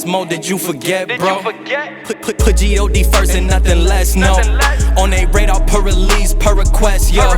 blessed mode, did you forget, bro? Put G.O.D. first and nothing less, no. On a radar per release, per request, yo.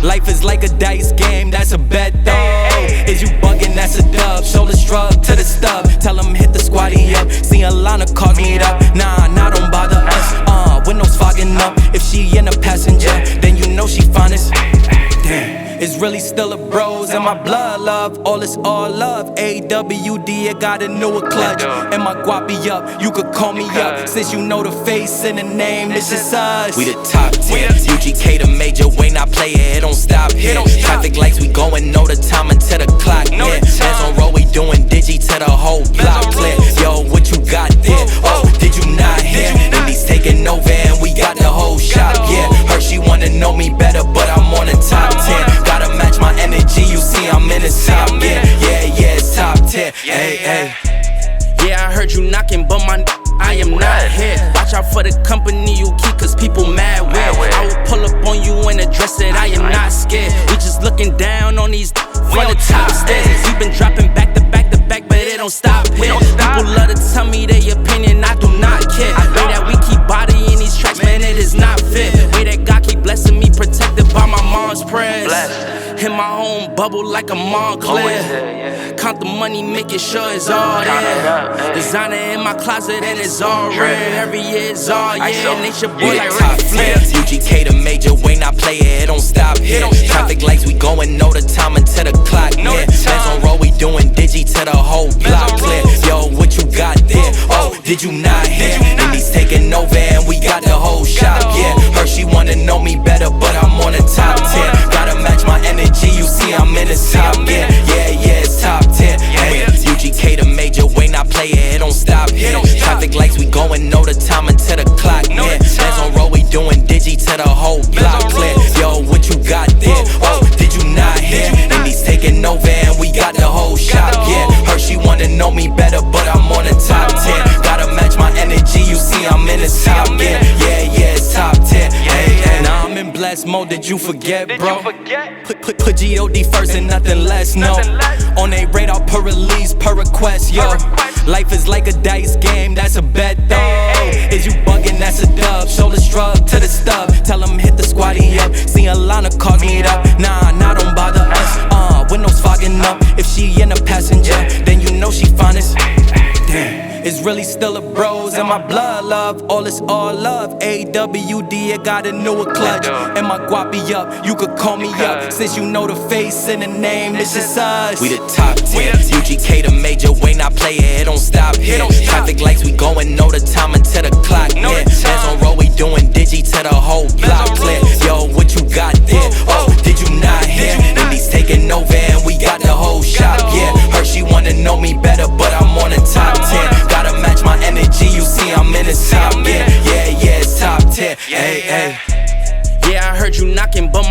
Life is like a dice game, that's a bet, though. Is you bugging, that's a dub. Shoulder shrug to the stub. Tell him hit the squatty up. See a line of cars meet up. Nah, don't bother us. Windows fogging up. If she in a passenger, then you know she finest. Damn. It's really still a bros and my blood love. All is all love. AWD, I got a newer clutch. And my guapi up, you could call me up. Since you know the face and the name, it's just us. We the top 10. UGK the major, way not play it, it don't stop here. Traffic lights, we going, know the time until the clock near. Hands on roll, we doing digi to the whole block clear. Yo, what you got there? Oh, did you not hear? Indies taking over and we got the whole shop, yeah. Her, she wanna know me better, but I'm on the top 10. Gotta match my energy, you see I'm in the top, yeah, it's top 10, hey. Yeah, I heard you knocking, but I am not here. Watch out for the company you keep, cause people mad with. I will pull up on you and address it, I am not scared. We just looking down on these from the top stairs. We been dropping back to back to back, but it don't stop here. People love to tell me their opinion, I do not care. Way that we keep bodying these tracks, man, it is not fit. Way that God keep blessing me, protected by my mom's prayers. In my own bubble like a Montclair. Count the money, making sure it's all there. Designer in my closet and it's all rare. Every year it's all yeah. Nature boy like top 10. UGK the major, way not play it, it don't stop here. Traffic lights, we going, know the time until the clock near. Hands on roll, we doing digi to the whole block clear. Yo, what you got there? Oh, did you not hear? Indies taking over and we got the whole shop, yeah. Her, she wanna know me better, but I'm on the top 10. Gotta match my energy, you see I'm in the top, yeah, it's top 10. Hey, UGK the major, way not play it, it don't stop here. Traffic lights, we going, know the time until the clock near. Hands on roll, we doing digi to the whole block clear. Yo, what you got there? Oh, did you not hear? Indies taking over and we got the whole shop, yeah. Her, she wanna know me better, but I'm on the top 10. Gotta match my energy, you see I'm in the top, yeah, it's top 10. Hey, now I'm in blessed mode, did you forget, bro? Put G.O.D. first and nothing less, no. On a radar per release, per request, yo. Life is like a dice game, that's a bet, though. Is you bugging, that's a dub. Shoulder shrug to the stub. Tell him hit the squatty up. See a line of cars meet up. Nah, don't bother us. Windows fogging up. If she in a passenger, then you know she finest. Damn. It's really still a bros and my blood love. All is all love. AWD, I got a newer clutch. And my guapi up, you could call me up. Since you know the face and the name, it's just us. We the top 10. UGK the major, way not play it, it don't stop here. Traffic lights, we going, know the time until the clock near. Hands on roll, we doing digi to the whole block clear. Yo, what you got there? Oh, did you not hear? Indies taking over and we got the whole shop, yeah. Her, she wanna know me better, but I'm on the top 10. Gotta match my energy, you see I'm in the top, yeah, it's top 10. Hey. Yeah, I heard you knocking, but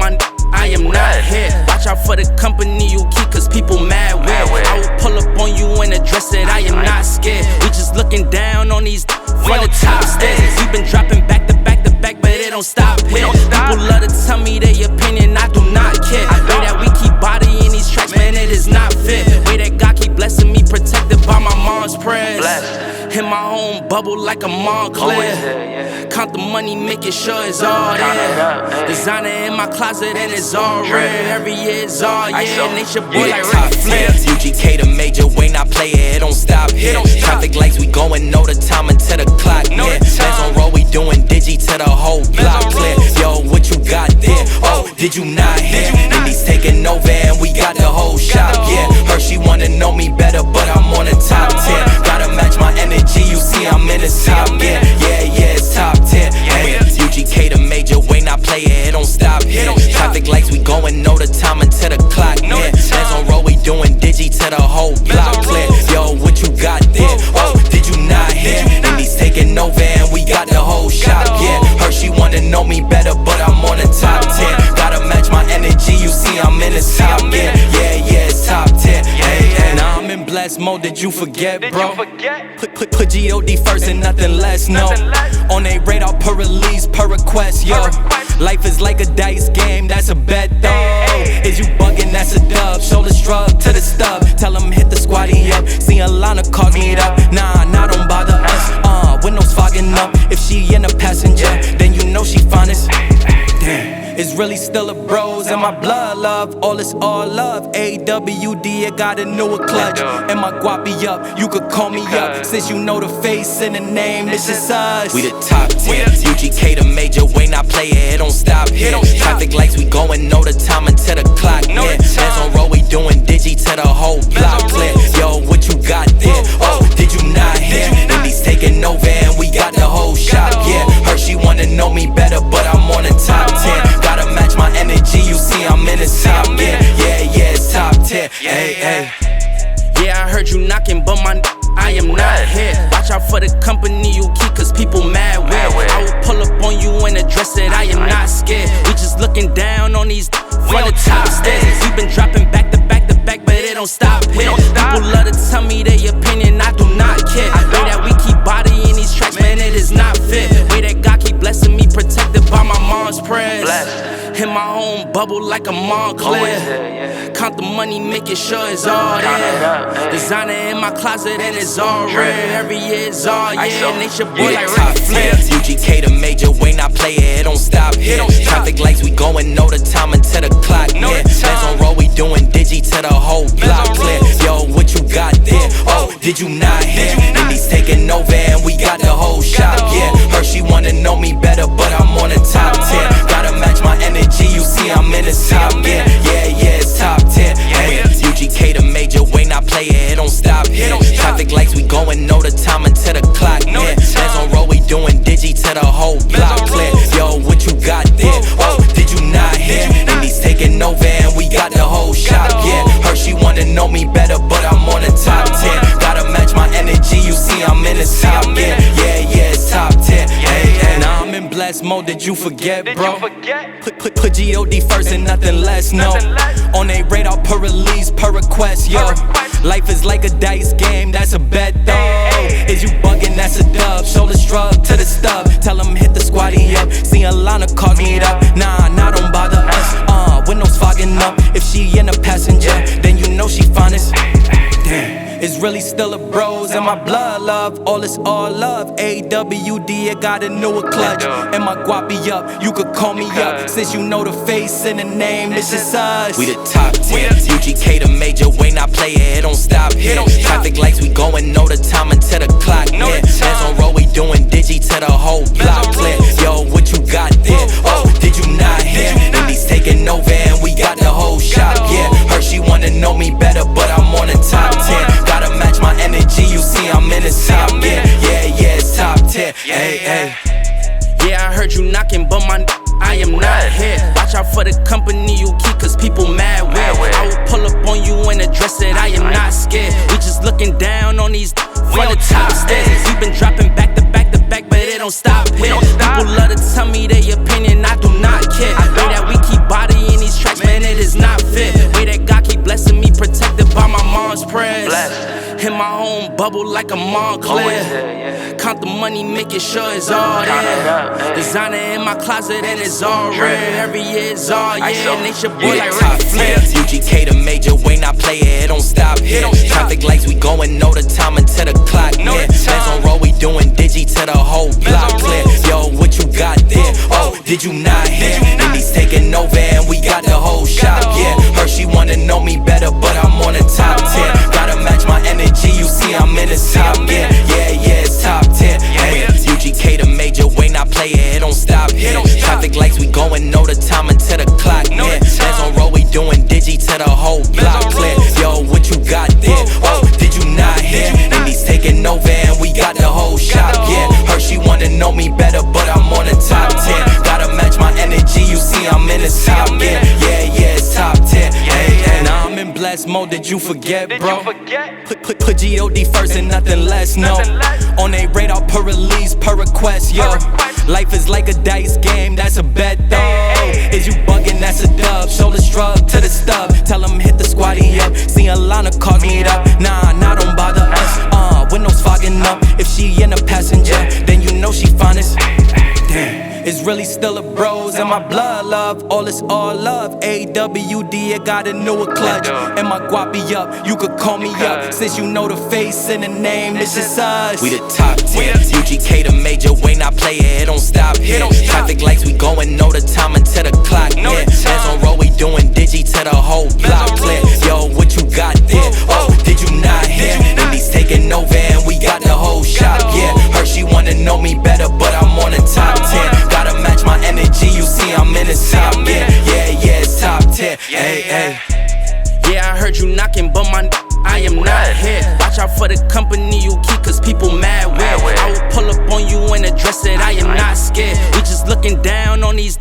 I am not here. Watch out for the company you keep, cause people mad with. I will pull up on you and address it, I am not scared. We just looking down on these from the top stairs. We been dropping back to back to back, but it don't stop here. People love to tell me their opinion, I do not care. Way that we keep bodying these tracks, man, it is not fit. Way that God keep blessing me, protected by my mom's prayers. In my own bubble like a Montclair. Count the money, making sure it's all there. Designer in my closet and it's all rare. Every year it's all yeah. Nature boy like top 10. UGK the major, way not play it, it don't stop here. Traffic lights, we going, know the time until the clock near. Hands on roll, we doing digi to the whole block clear. Yo, what you got there? Oh, did you not hear? Indies taking over and we got the whole shop, yeah. Her, she wanna know me better, but I'm on the top 10. Gotta match my energy, you see I'm in the top, yeah, it's top 10. Hey, UGK the major, way not play it, it don't stop here. Traffic lights, we going, know the time until the clock near. Hands on roll, we doing digi to the whole block clear. Yo, what you got there? Oh, did you not hear? Indies taking over and we got the whole shop, yeah. Her, she wanna know me better, but I'm on the top 10. Gotta match my energy, you see I'm in the top, yeah, it's top 10. Hey, now I'm in blessed mode, did you forget, bro? Put G.O.D. first and nothing less, no. On a radar per release, per request, yo. Life is like a dice game, that's a bet, though. Is you bugging, that's a dub. Shoulder shrug to the stub. Tell him hit the squatty up. See a line of cars meet up. Nah, don't up. If she in a passenger, then you know she finest. Damn. It's really still a bros in my blood, love. All is all love. AWD, I got a newer clutch. And my guapi up, you could call me up. Since you know the face and the name, it's just us. We the top 10. UGK the major, way not play it don't stop here. Traffic lights, we going, know the time until the clock hit. Bands on roll, we doing digi to the whole block clear. Yo, what you got there? Oh, did you not hear? Indies taking over and we got the whole shop, yeah. Her, she wanna know me better, but I'm on the top 10. Gotta match my energy, you see I'm in the top, yeah, it's top 10, hey. Yeah, I heard you knocking, but I am not here. Watch out for the company you keep, cause people mad with. I will pull up on you in a dress that I am not scared. We just looking down on these from the top stairs. We been dropping back to back to back, but it don't stop here. People love to tell me their opinion, I do not care. Way that we keep bodying these tracks, man, it is not fit. Way that God keep blessing me, protected by my mom's prayers. In my own bubble like a Montclair. Count the money, making sure it's all there. Designer in my closet and it's all rare. Every year it's all yeah. Nature boy like Ric Flair. UGK the major, way not play it don't stop here. Traffic lights, we going, know the time until the clock hit. Bands on roll, we doing digi to the whole block clear. Yo, what you got there? Oh, did you not hear? Indies taking over and we got the whole shop, yeah. Her, she wanna know me better, but I'm on the top 10. Gotta match my energy, you see I'm in the top, yeah, it's top 10. Hey, UGK the major, way not play it don't stop here. Traffic lights, we going, know the time until the clock hit. Bands on roll, we doing digi to the whole block clear. Yo, what you got there? Oh, did you not hear? Indies taking over and we got the whole shop, yeah. Her, she wanna know me better, but I'm on the top 10. Gotta match my energy, you see I'm in the top, yeah, it's top 10. Hey, now I'm in blessed mode, did you forget, bro? Put G.O.D. first and nothing less, no. On a radar per release, per request, yo. Life is like a dice game, that's a bet, though. Is you bugging, that's a dub. Shoulder shrug to the stub. Tell them hit the squatty up. See a line of cars meet up. Nah, don't bother us. Windows fogging up. If she in a passenger, then you know she finest. Damn. It's really still a bros in my blood, love. All is all love. AWD, I got a newer clutch. And my guapi up, you could call me up. Since you know the face and the name, it's just us. We the top 10. UGK the major, way not play it don't stop here. Traffic lights, we going, know the time until the clock hit. Bands on roll, we doing digi to the whole block clear. Yo, what you got there? Oh, did you not hear? Indies taking over and we got the whole shop, yeah. Her, she wanna know me better, but I'm on the top 10. Gotta match my energy, you see I'm in the top, yeah, it's top 10. Hey. Yeah, I heard you knocking, but I am not here. Watch out for the company you keep, cause people mad with. I will pull up on you in a dress that I am not scared. We just looking down on these from the top stairs. We been dropping back to back to back, but it don't stop here. People love to tell me their opinion, I do not care. Way that we keep bodying these tracks, man, it is not fit. Way that God keep blessing me, protected by my mom's prayers. In my own bubble like a Montclair. Count the money, making sure it's all there. Designer in my closet and it's all rare. Every year it's all yeah. Nature boy like Ric Flair. UGK the major, way not play it don't stop here. Traffic lights, we going, know the time until the clock hit. Bands on roll, we doing digi to the whole block clear. Yo, what you got there? Oh, did you not hear? Indies taking over and we got the whole shop, yeah. Her, she wanna know me better, but I'm on the top 10. Gotta match my energy, you see I'm in the top, yeah, it's top 10. Hey, UGK the major, way not play it don't stop here. Traffic lights, we going, know the time until the clock hit. Bands on roll, we doing digi to the whole block clear. Yo, what you got there? Oh, did you not hear? Indies taking over and we got the whole shop, yeah. Her, she wanna know me better, but I'm on the top 10. Gotta match my energy, you see I'm in the top, yeah, it's top 10. Hey, now I'm in blessed mode, did you forget, bro? Put G.O.D. first and nothing less, no. On a radar per release, per request, yo. Life is like a dice game, that's a bet, though. Is you bugging, that's a dub. Shoulder shrug to the stub. Tell them hit the squatty up. See a line of cars meet up. Nah, don't bother us. Windows fogging up. If she in a passenger, then you know she finest. Damn. It's really still a bros. And my blood love, all is all love. AWD, I got a newer clutch. And my guapi up, you could call me up. Since you know the face and the name, it's just us. We the top 10, UGK the major, Wayne I play it, it don't stop here. Traffic lights, we going, know the time until the clock hit. Bands on roll, we doing digi to the whole block clear. Yo, what you got there? Oh, did you not hear? Indies taking over and we got the whole shop, yeah. Her, she wanna know me better, but I'm on the top 10. Gotta match my energy, you see I'm in the top, yeah, it's top 10. Hey, hey. Yeah, I heard you knocking, but I am not here. Watch out for the company you keep, cause people mad weird. I will pull up on you in a dress that I am not scared. We just looking down on these.